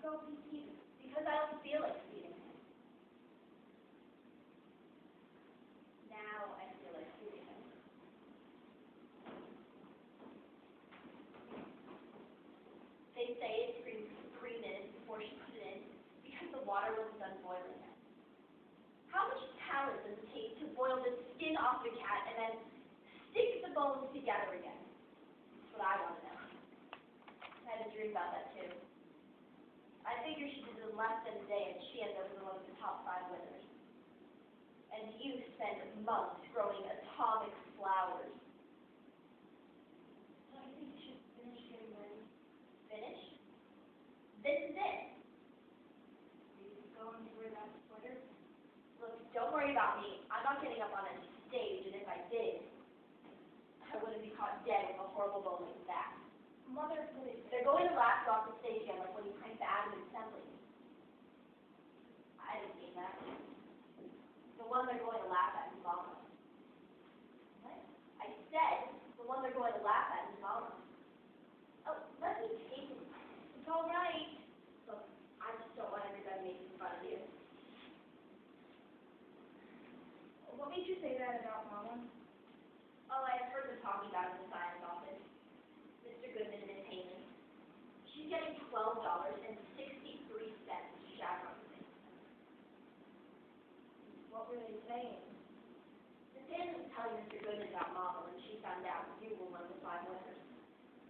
go feed him? Because I don't feel like feeding him. Now I feel like feeding him. They say it screams 3 minutes before she put it in because the water wasn't done boiling yet. How much talent does it take to boil the skin off the cat and then stick the bones together again? That's what I want to know. I had a dream about that too. I figure she did it in less than a day and she ended up with one of the top 5 winners. And you spend months growing atomic flowers. So I think you should finish getting ready. Finish? This is it. Are you going to wear that sweater? Look, don't worry about me. I'm not getting up on a stage, and if I did, I wouldn't be caught dead with a horrible bone like that. Mother, please. They're going to laugh you off the stage again, like when you pranked the Adam Assembly. I didn't mean that. The one they're going to laugh at is Mama. What? I said the one they're going to laugh at is Mama. Oh, let me take it. It's all right. Look, I just don't want everybody making fun of you. What made you say that about Mama? Oh, I heard them talking about it in the science office. Mr. Goodman and Miss Amy. She's getting $12.63 to chaperone the thing. What were they saying? Miss Amy was telling Mr. Goodman about Mama when she found out you were one of the 5 winners.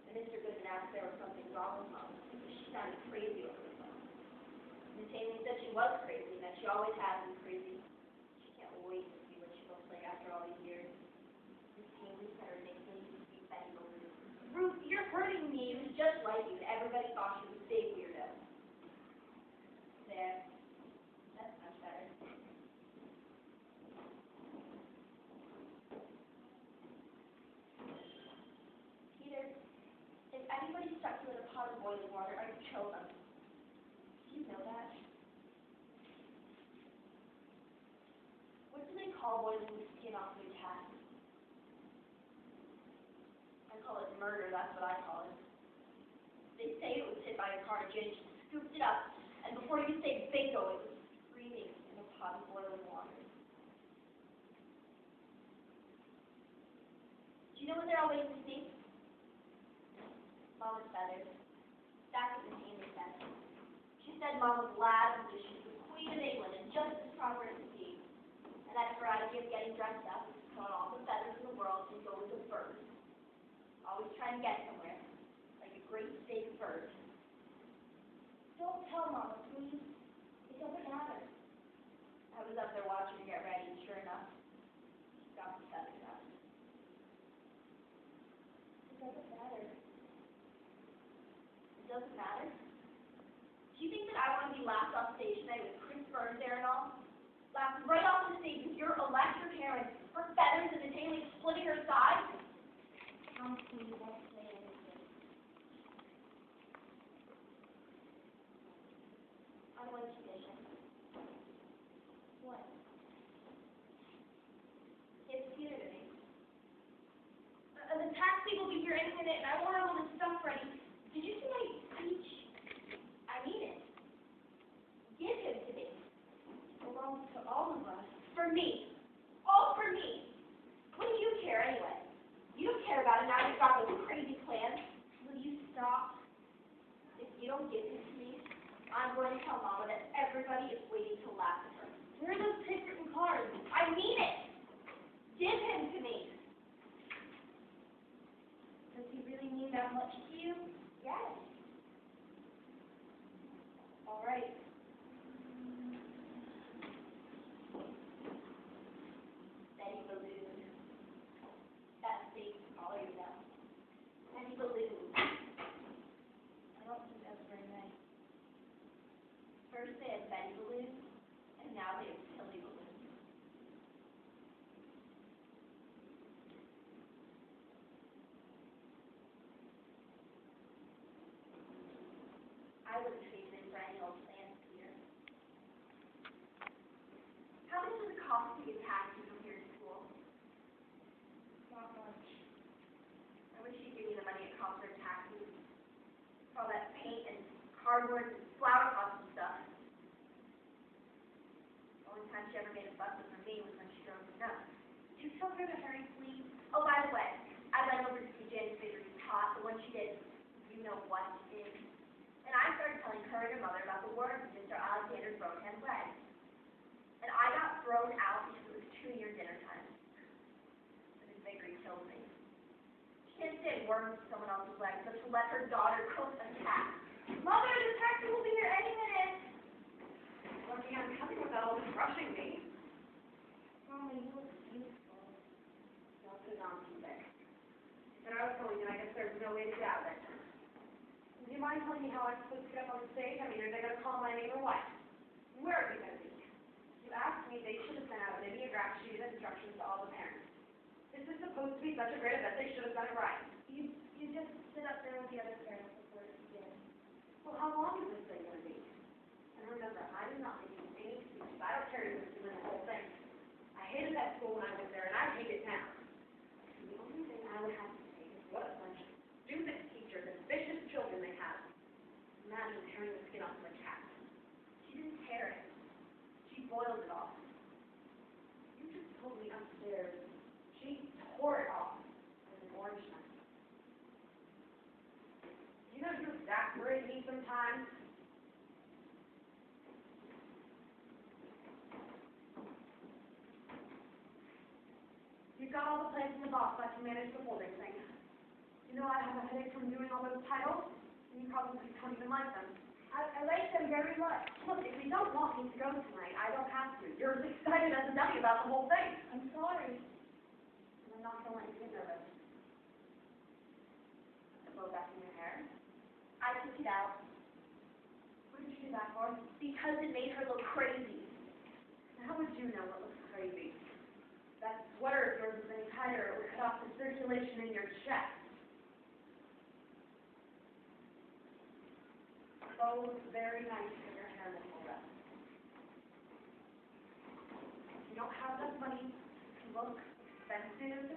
And Mr. Goodman asked if there was something wrong with Mama because she sounded crazy over the phone. Miss Amy said she was crazy and that she always has been crazy. She can't wait to see what she looks like after all these years. Miss Amy said her nickname used to be Betty Balloon. Ruth, you're hurting me. It was just like you. Everybody thought she was a big weirdo. There. That's much better. Peter, if anybody stuck you in a pot of boiling water, I'd kill them. Do you know that? What do they call boiling the skin off of a cat? I call it murder, that's what I call it. They say it was hit by a car, Jane scooped it up, and before you could say bingo, it was screaming in a pot of boiling water. Do you know what they're all waiting to see? Mama's feathers. That's what Miss Amy said. She said Mama was glad because she's the Queen of England and just as proper as a king. And that's her idea of getting dressed up, put on all the feathers in the world and go as a bird. Always trying to get somewhere, like a great big bird. Don't tell Mama, please. It doesn't matter. I was up there watching her get ready, and sure enough, she got the feathers out. It doesn't matter. It doesn't matter? Do you think that I want to be laughed off stage tonight with Chris Burns there and all? Laughed right off the stage with your electric hair and her feathers and the Tillie splitting her side? Please won't say anything. On one condition. What? Give Peter to me. The taxi will be here any minute, and I want all this stuff ready. Did you see my speech? I mean it. Give him to me. It belongs to all of us. For me. All for me. What do you care anyway? You don't care about it now you've got this crazy plan. Will you stop? If you don't give him to me, I'm going to tell Mama that everybody is waiting to laugh at her. Where are those typewritten cards? I mean it! Give him to me! Does he really mean that much to you? Yes. All right. Betty Balloon. That's big to call you now. Betty Balloon. I don't think that's very nice. First they had Betty Balloon, and now they have Tillie Balloon. I wouldn't trade it in for any old plans, Peter. How much does it cost to get taxi from here to school? Not much. I wish you'd give me the money it costs for a taxi. For all that paint and cardboard and flower time she ever made a fuss over me was when she drove me nuts. Do you tell her to hurry, please? Oh, by the way, I went over to see Jen's favorite taught, but when she did, you know what she did. And I started telling her and her mother about the words Mr. Alexander's broken leg. And I got thrown out because it was too near dinner time. But his bakery killed me. She can't stand worms to someone else's leg, so to let her daughter cook a cat. Mother, the taxi will be here any minute. Lucky I'm coming without all this rushing me. Mama, you look beautiful. Don't put it on too thick. And I was going, and I guess there's no way to get out of it. Do you mind telling me how I'm supposed to get up on the stage? I mean, are they going to call my name or what? Where are you going to be? You asked me, they should have sent out a mimeograph sheet of instructions to all the parents. This is supposed to be such a great event, they should have done it right. You just sit up there with the other parents before it begins. Well, how long is this thing going to be? And remember, I did not make any excuses. I don't care who's doing the whole thing. I hated that school when I was there, and I hate it now. And the only thing I would have to say is what a bunch of stupid teachers and vicious children they have. Imagine tearing the skin off of a cat. She didn't tear it. She boiled it off. You just told me upstairs she tore it off with an orange knife. You know, you exasperate me sometimes. You've got all the plans in the box. I can manage the holding thing. You know, I have a headache from doing all those titles, and you probably don't even like them. I like them very much. Look, if you don't want me to go tonight, I don't have to. You're as excited as a dummy about the whole thing. I'm sorry. And I'm not going to let you get nervous. The bow back in your hair. I took it out What did you do that for? because it made her look crazy. How would you know what looks crazy? That sweater of yours is any tighter, it would cut off the circulation in your chest. Bow looks very nice in your hair, Miss Olga. If you don't have enough money to look expensive,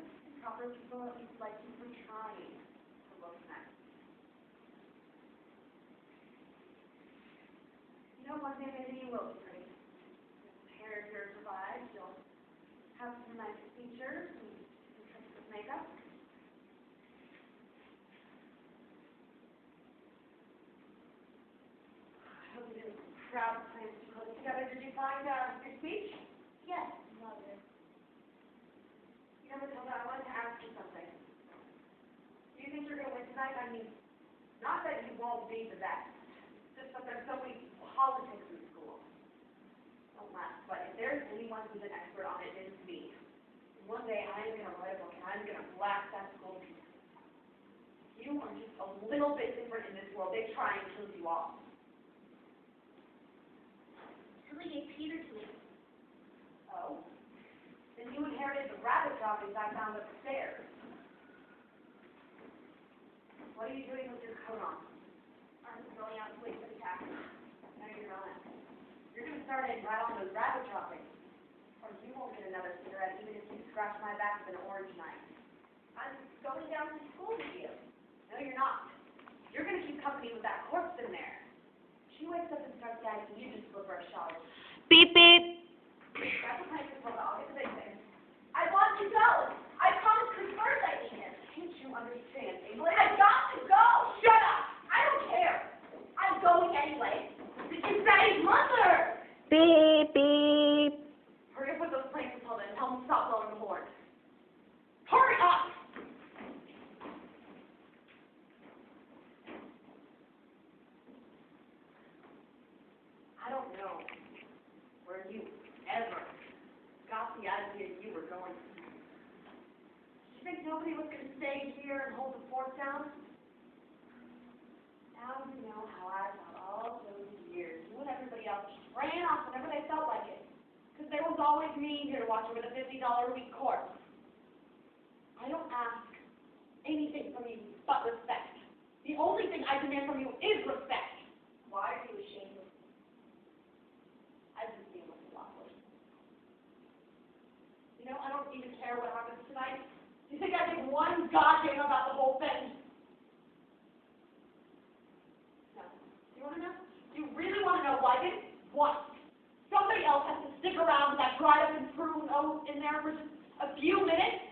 proper people at least like you for trying to look nice. You know, one day maybe you will be pretty. If the hair of yours revives, you'll have some nice features and some tricks with makeup. I hope you didn't crowd plans too close together. Did you find your speech? Yes, Mother. You know, Matilda, I wanted to ask you something. Do you think you're going to win tonight? I mean, not that you won't be the best, just that there's so many politics in school. Don't laugh, but if there's anyone who's an expert on it, it's me. And one day I am going to write a book and I'm going to blast that school to pieces. You are just a little bit different in this world. They try and kill you off. Tillie gave Peter to me. Oh? Then you inherited the rabbit droppings I found upstairs. What are you doing with your coat on? I'm going out to wait for the taxi. No, you're not. You're going to start in right on those rabbit droppings. Or you won't get another cigarette even if you scratch my back with an orange knife. I'm going down to school with you. No, you're not. You're going to keep company with that corpse in there. She wakes up and starts gagging, you just flip her a shower. Beep, beep. That's a plan for I'll get the big thing. I want to go. I promised her first I need it. Can't you understand, Amy? I got to go. Shut up! I don't care. I'm going anyway. This is Daddy's mother. Beep, beep. Hurry up with those plans, Matilda, and tell them to stop blowing the horn. Hurry up! I don't know where you ever got the idea you were going. Did you think nobody was going to stay here and hold the fort down? Now you know how I thought all those years. You and everybody else just ran off whenever they felt like it. Because there was always me here to watch over the $50 a week course. I don't ask anything from you but respect. The only thing I demand from you is respect. Why are you ashamed of me? I've been seeing what's a lot worse. You know, I don't even care what happens tonight. Do you think I give one goddamn about the whole thing? No. You want to know? You really want to know why this? Why? Somebody else has to stick around go in there for just a few minutes?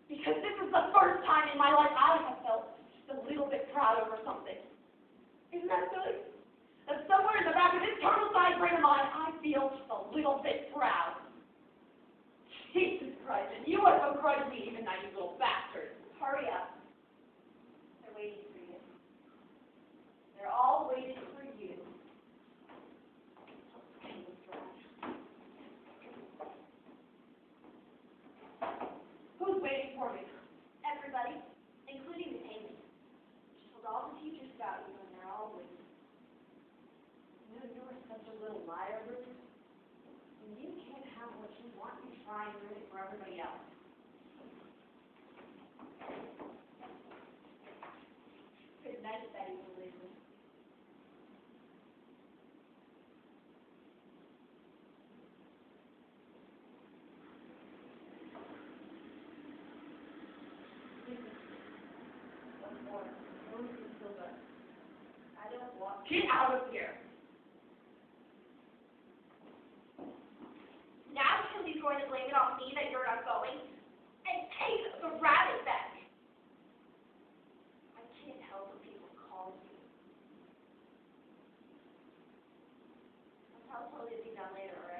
Because this is the first time in my life I have felt just a little bit proud over something. Isn't that silly? That somewhere in the back of this turtle-sized brain of mine, I feel just a little bit proud. Jesus Christ, and you are so grudge me, even now, you little bastard. Hurry up. They're waiting for you. They're all waiting for you. Who's waiting for me? Everybody, including the Amy. She told all the teachers about you, and they're all waiting. You are such a little liar, Bruce. When you can't have what you want, you try and ruin it for everybody else. Good night, Betty, Elizabeth. What more? No one can feel good. I don't want to. Get out of here! Now Tillie's going to blame it on me that you're not going. And take the rabbit back. I can't help when people call you. I'll tell Tillie to be done later, alright?